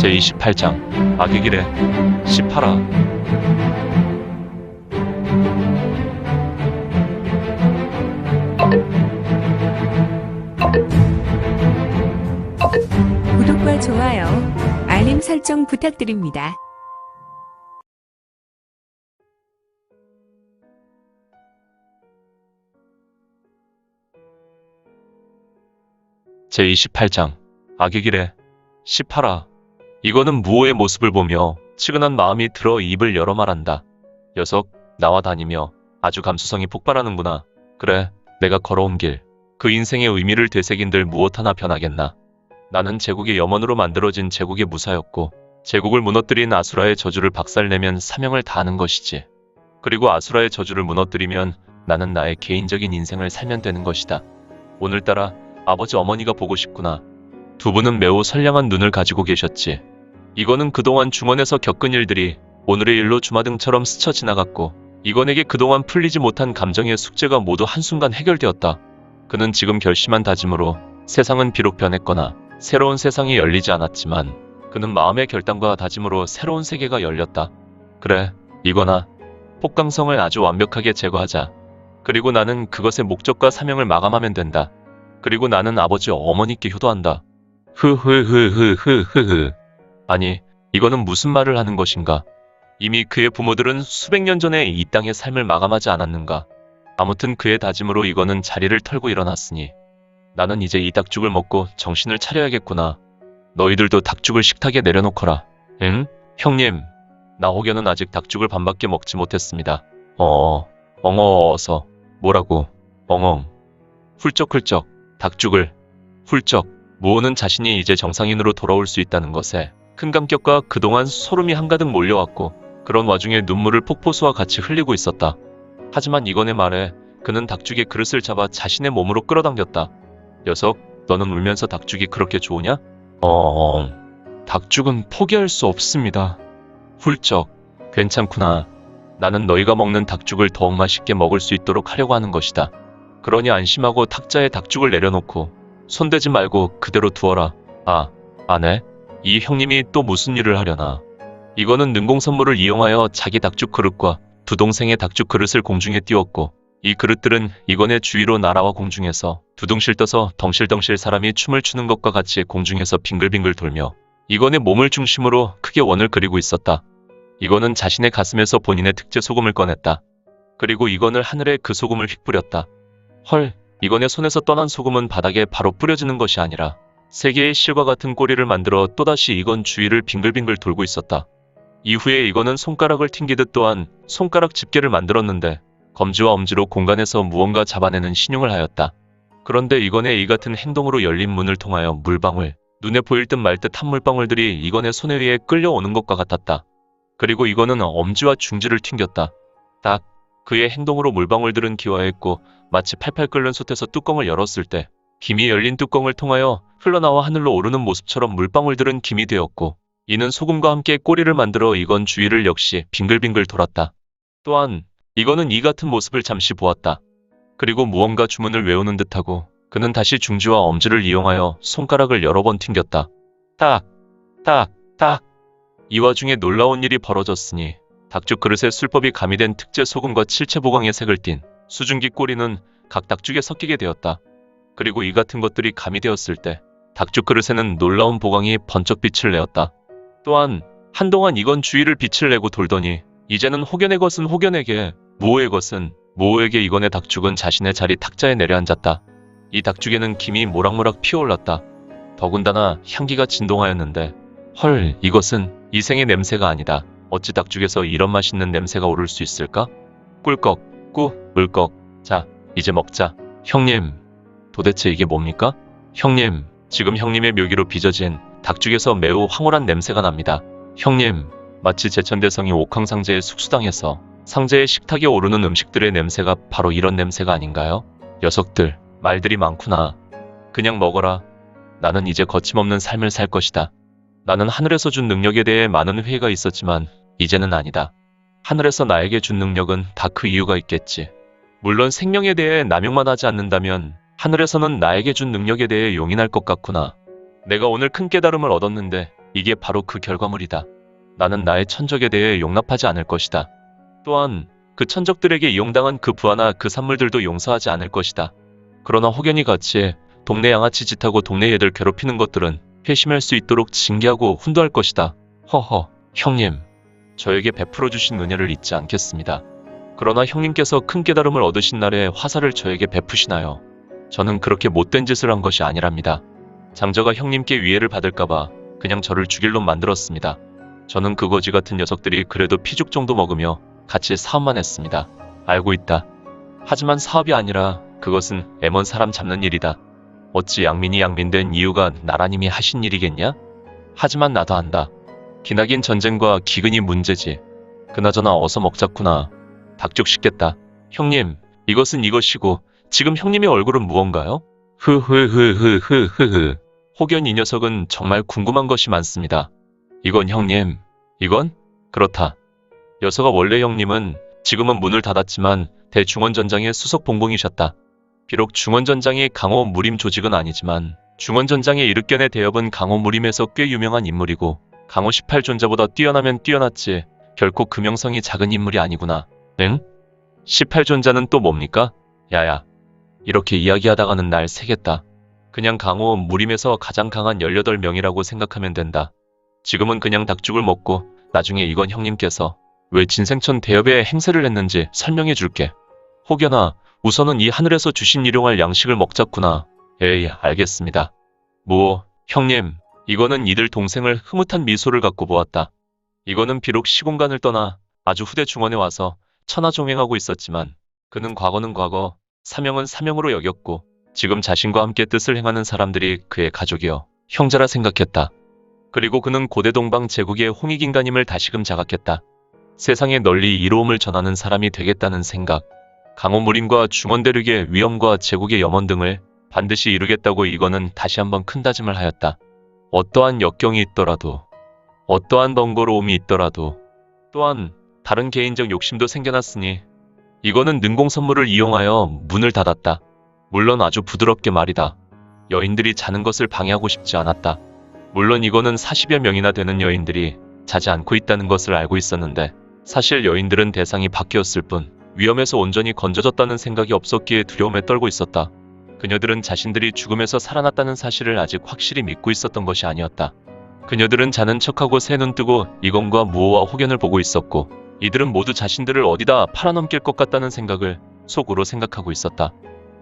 제28장 악의 길에 18화. 구독과 좋아요, 알림 설정 부탁드립니다. 제28장 악의 길에 18화. 이거는 무호의 모습을 보며 치근한 마음이 들어 입을 열어 말한다. 녀석, 나와 다니며 아주 감수성이 폭발하는구나. 그래, 내가 걸어온 길, 그 인생의 의미를 되새긴들 무엇 하나 변하겠나. 나는 제국의 염원으로 만들어진 제국의 무사였고, 제국을 무너뜨린 아수라의 저주를 박살내면 사명을 다하는 것이지. 그리고 아수라의 저주를 무너뜨리면 나는 나의 개인적인 인생을 살면 되는 것이다. 오늘따라 아버지 어머니가 보고 싶구나. 두 분은 매우 선량한 눈을 가지고 계셨지. 이거는 그동안 중원에서 겪은 일들이 오늘의 일로 주마등처럼 스쳐 지나갔고, 이건에게 그동안 풀리지 못한 감정의 숙제가 모두 한순간 해결되었다. 그는 지금 결심한 다짐으로 세상은 비록 변했거나 새로운 세상이 열리지 않았지만 그는 마음의 결단과 다짐으로 새로운 세계가 열렸다. 그래, 이거나 폭강성을 아주 완벽하게 제거하자. 그리고 나는 그것의 목적과 사명을 마감하면 된다. 그리고 나는 아버지 어머니께 효도한다. 흐흐흐흐흐흐흐. 아니, 이거는 무슨 말을 하는 것인가? 이미 그의 부모들은 수백 년 전에 이 땅의 삶을 마감하지 않았는가? 아무튼 그의 다짐으로 이거는 자리를 털고 일어났으니 나는 이제 이 닭죽을 먹고 정신을 차려야겠구나. 너희들도 닭죽을 식탁에 내려놓거라. 응? 형님, 나 혹여는 아직 닭죽을 반밖에 먹지 못했습니다. 어서. 뭐라고? 엉엉. 훌쩍훌쩍. 닭죽을. 훌쩍. 무호는 자신이 이제 정상인으로 돌아올 수 있다는 것에 큰 감격과 그동안 소름이 한가득 몰려왔고, 그런 와중에 눈물을 폭포수와 같이 흘리고 있었다. 하지만 이건의 말에 그는 닭죽의 그릇을 잡아 자신의 몸으로 끌어당겼다. 녀석, 너는 울면서 닭죽이 그렇게 좋으냐? 닭죽은 포기할 수 없습니다. 훌쩍. 괜찮구나. 나는 너희가 먹는 닭죽을 더욱 맛있게 먹을 수 있도록 하려고 하는 것이다. 그러니 안심하고 탁자에 닭죽을 내려놓고 손대지 말고 그대로 두어라. 아네? 이 형님이 또 무슨 일을 하려나. 이거는 능공선물을 이용하여 자기 닭죽 그릇과 두 동생의 닭죽 그릇을 공중에 띄웠고, 이 그릇들은 이건의 주위로 날아와 공중에서 두둥실 떠서 덩실덩실 사람이 춤을 추는 것과 같이 공중에서 빙글빙글 돌며 이건의 몸을 중심으로 크게 원을 그리고 있었다. 이건은 자신의 가슴에서 본인의 특제 소금을 꺼냈다. 그리고 이건을 하늘에 그 소금을 휙 뿌렸다. 헐, 이건의 손에서 떠난 소금은 바닥에 바로 뿌려지는 것이 아니라 세 개의 실과 같은 꼬리를 만들어 또다시 이건 주위를 빙글빙글 돌고 있었다. 이후에 이건은 손가락을 튕기듯 또한 손가락 집게를 만들었는데 검지와 엄지로 공간에서 무언가 잡아내는 신용을 하였다. 그런데 이건의 이 같은 행동으로 열린 문을 통하여 물방울, 눈에 보일 듯 말 듯 한 물방울들이 이건의 손에 의해 끌려오는 것과 같았다. 그리고 이건은 엄지와 중지를 튕겼다. 딱, 그의 행동으로 물방울들은 기화했고, 마치 팔팔 끓는 솥에서 뚜껑을 열었을 때 김이 열린 뚜껑을 통하여 흘러나와 하늘로 오르는 모습처럼 물방울들은 김이 되었고, 이는 소금과 함께 꼬리를 만들어 이건 주위를 역시 빙글빙글 돌았다. 또한 이거는 이 같은 모습을 잠시 보았다. 그리고 무언가 주문을 외우는 듯하고 그는 다시 중지와 엄지를 이용하여 손가락을 여러 번 튕겼다. 딱! 딱! 딱! 이 와중에 놀라운 일이 벌어졌으니 닭죽 그릇에 술법이 가미된 특제 소금과 칠채보광의 색을 띤 수증기 꼬리는 각 닭죽에 섞이게 되었다. 그리고 이 같은 것들이 가미되었을 때 닭죽 그릇에는 놀라운 보광이 번쩍 빛을 내었다. 또한 한동안 이건 주위를 빛을 내고 돌더니 이제는 혹연의 것은 혹연에게, 무호의 것은 무호에게 이건의 닭죽은 자신의 자리 탁자에 내려앉았다. 이 닭죽에는 김이 모락모락 피어올랐다. 더군다나 향기가 진동하였는데, 헐, 이것은 이 생의 냄새가 아니다. 어찌 닭죽에서 이런 맛있는 냄새가 오를 수 있을까? 꿀꺽, 물꺽. 자, 이제 먹자. 형님, 도대체 이게 뭡니까? 형님, 지금 형님의 묘기로 빚어진 닭죽에서 매우 황홀한 냄새가 납니다. 형님, 마치 제천대성이 옥황상제에 숙수당해서 상제의 식탁에 오르는 음식들의 냄새가 바로 이런 냄새가 아닌가요? 녀석들, 말들이 많구나. 그냥 먹어라. 나는 이제 거침없는 삶을 살 것이다. 나는 하늘에서 준 능력에 대해 많은 회의가 있었지만 이제는 아니다. 하늘에서 나에게 준 능력은 다 그 이유가 있겠지. 물론 생명에 대해 남용만 하지 않는다면 하늘에서는 나에게 준 능력에 대해 용인할 것 같구나. 내가 오늘 큰 깨달음을 얻었는데 이게 바로 그 결과물이다. 나는 나의 천적에 대해 용납하지 않을 것이다. 또한 그 천적들에게 이용당한 그 부하나 그 산물들도 용서하지 않을 것이다. 그러나 혹연히 같이 동네 양아치 짓하고 동네 애들 괴롭히는 것들은 회심할 수 있도록 징계하고 훈도할 것이다. 허허, 형님. 저에게 베풀어 주신 은혜를 잊지 않겠습니다. 그러나 형님께서 큰 깨달음을 얻으신 날에 화살을 저에게 베푸시나요? 저는 그렇게 못된 짓을 한 것이 아니랍니다. 장저가 형님께 위해를 받을까봐 그냥 저를 죽일 놈 만들었습니다. 저는 그 거지 같은 녀석들이 그래도 피죽 정도 먹으며 같이 사업만 했습니다. 알고 있다. 하지만 사업이 아니라 그것은 애먼 사람 잡는 일이다. 어찌 양민이 양민된 이유가 나라님이 하신 일이겠냐? 하지만 나도 안다. 기나긴 전쟁과 기근이 문제지. 그나저나 어서 먹자꾸나. 닭죽 식겠다. 형님, 이것은 이것이고 지금 형님의 얼굴은 무언가요? 흐흐흐흐흐흐흐. 혹연 이 녀석은 정말 궁금한 것이 많습니다. 이건 형님, 이건? 그렇다. 녀석아 원래 형님은 지금은 문을 닫았지만 대중원전장의 수석 봉봉이셨다. 비록 중원전장이 강호 무림 조직은 아니지만 중원전장의 이르견의 대업은 강호 무림에서 꽤 유명한 인물이고 강호 18존자보다 뛰어나면 뛰어났지 결코 그 명성이 작은 인물이 아니구나. 응? 18존자는 또 뭡니까? 야야. 이렇게 이야기하다가는 날 새겠다. 그냥 강호 무림에서 가장 강한 18명이라고 생각하면 된다. 지금은 그냥 닭죽을 먹고 나중에 이건 형님께서 왜 진생천 대업에 행세를 했는지 설명해 줄게. 혹여나 우선은 이 하늘에서 주신 일용할 양식을 먹자꾸나. 에이, 알겠습니다. 뭐, 형님, 이거는 이들 동생을 흐뭇한 미소를 갖고 보았다. 이거는 비록 시공간을 떠나 아주 후대 중원에 와서 천하종행하고 있었지만 그는 과거는 과거, 사명은 사명으로 여겼고 지금 자신과 함께 뜻을 행하는 사람들이 그의 가족이여 형제라 생각했다. 그리고 그는 고대 동방 제국의 홍익인간임을 다시금 자각했다. 세상에 널리 이로움을 전하는 사람이 되겠다는 생각. 강호무림과 중원대륙의 위엄과 제국의 염원 등을 반드시 이루겠다고 이거는 다시 한번 큰 다짐을 하였다. 어떠한 역경이 있더라도, 어떠한 번거로움이 있더라도, 또한 다른 개인적 욕심도 생겨났으니 이거는 능공선물을 이용하여 문을 닫았다. 물론 아주 부드럽게 말이다. 여인들이 자는 것을 방해하고 싶지 않았다. 물론 이거는 40여 명이나 되는 여인들이 자지 않고 있다는 것을 알고 있었는데 사실 여인들은 대상이 바뀌었을 뿐 위험에서 온전히 건져졌다는 생각이 없었기에 두려움에 떨고 있었다. 그녀들은 자신들이 죽음에서 살아났다는 사실을 아직 확실히 믿고 있었던 것이 아니었다. 그녀들은 자는 척하고 새 눈 뜨고 이건과 무호와 혹연을 보고 있었고 이들은 모두 자신들을 어디다 팔아넘길 것 같다는 생각을 속으로 생각하고 있었다.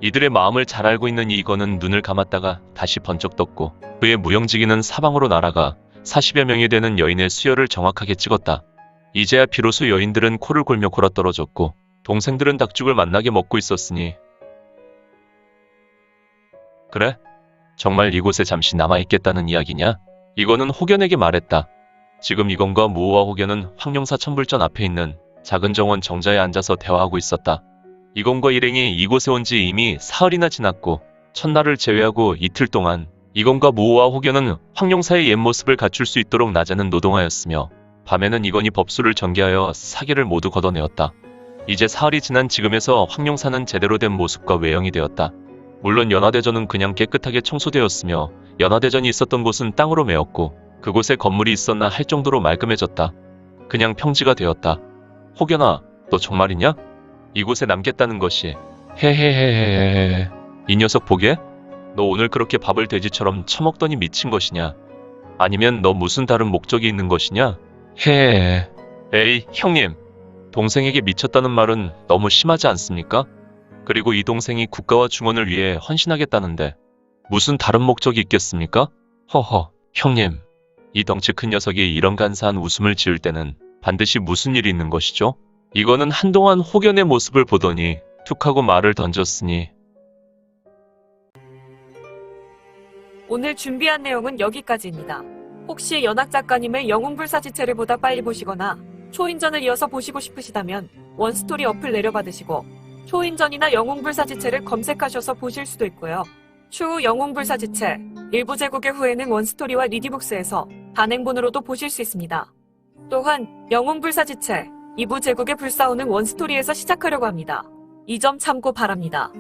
이들의 마음을 잘 알고 있는 이건은 눈을 감았다가 다시 번쩍 떴고 그의 무용지기는 사방으로 날아가 40여 명이 되는 여인의 수혈을 정확하게 찍었다. 이제야 비로소 여인들은 코를 골며 골아떨어졌고 동생들은 닭죽을 맛나게 먹고 있었으니 그래? 정말 이곳에 잠시 남아있겠다는 이야기냐? 이거는 혹연에게 말했다. 지금 이건과 무호와 혹연은 황룡사 천불전 앞에 있는 작은 정원 정자에 앉아서 대화하고 있었다. 이건과 일행이 이곳에 온 지 이미 사흘이나 지났고 첫날을 제외하고 이틀 동안 이건과 무호와 혹연은 황룡사의 옛 모습을 갖출 수 있도록 낮에는 노동하였으며 밤에는 이건이 법수를 전개하여 사기를 모두 걷어내었다. 이제 사흘이 지난 지금에서 황룡사는 제대로 된 모습과 외형이 되었다. 물론 연화대전은 그냥 깨끗하게 청소되었으며 연화대전이 있었던 곳은 땅으로 메었고 그곳에 건물이 있었나 할 정도로 말끔해졌다. 그냥 평지가 되었다. 혹여나 너 정말이냐? 이곳에 남겠다는 것이 헤헤헤헤헤헤 이 녀석 보게? 너 오늘 그렇게 밥을 돼지처럼 처먹더니 미친 것이냐? 아니면 너 무슨 다른 목적이 있는 것이냐? 헤헤헤 에이 형님 동생에게 미쳤다는 말은 너무 심하지 않습니까? 그리고 이 동생이 국가와 중원을 위해 헌신하겠다는데 무슨 다른 목적이 있겠습니까? 허허 형님 이 덩치 큰 녀석이 이런 간사한 웃음을 지을 때는 반드시 무슨 일이 있는 것이죠? 이거는 한동안 혹연의 모습을 보더니 툭 하고 말을 던졌으니 오늘 준비한 내용은 여기까지입니다. 혹시 연학 작가님의 영웅불사지체를 보다 빨리 보시거나 초인전을 이어서 보시고 싶으시다면 원스토리 어플 내려받으시고 초인전이나 영웅불사지체를 검색하셔서 보실 수도 있고요. 추후 영웅불사지체 일부 제국의 후에는 원스토리와 리디북스에서 단행본으로도 보실 수 있습니다. 또한 영웅불사지체 2부 제국의 불사오는 원스토리에서 시작하려고 합니다. 이 점 참고 바랍니다.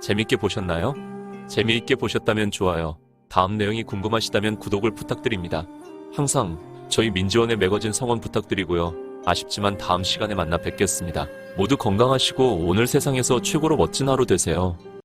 재밌게 보셨나요? 재미있게 보셨다면 좋아요, 다음 내용이 궁금하시다면 구독을 부탁드립니다. 항상 저희 민지원의 매거진 성원 부탁드리고요. 아쉽지만 다음 시간에 만나 뵙겠습니다. 모두 건강하시고 오늘 세상에서 최고로 멋진 하루 되세요.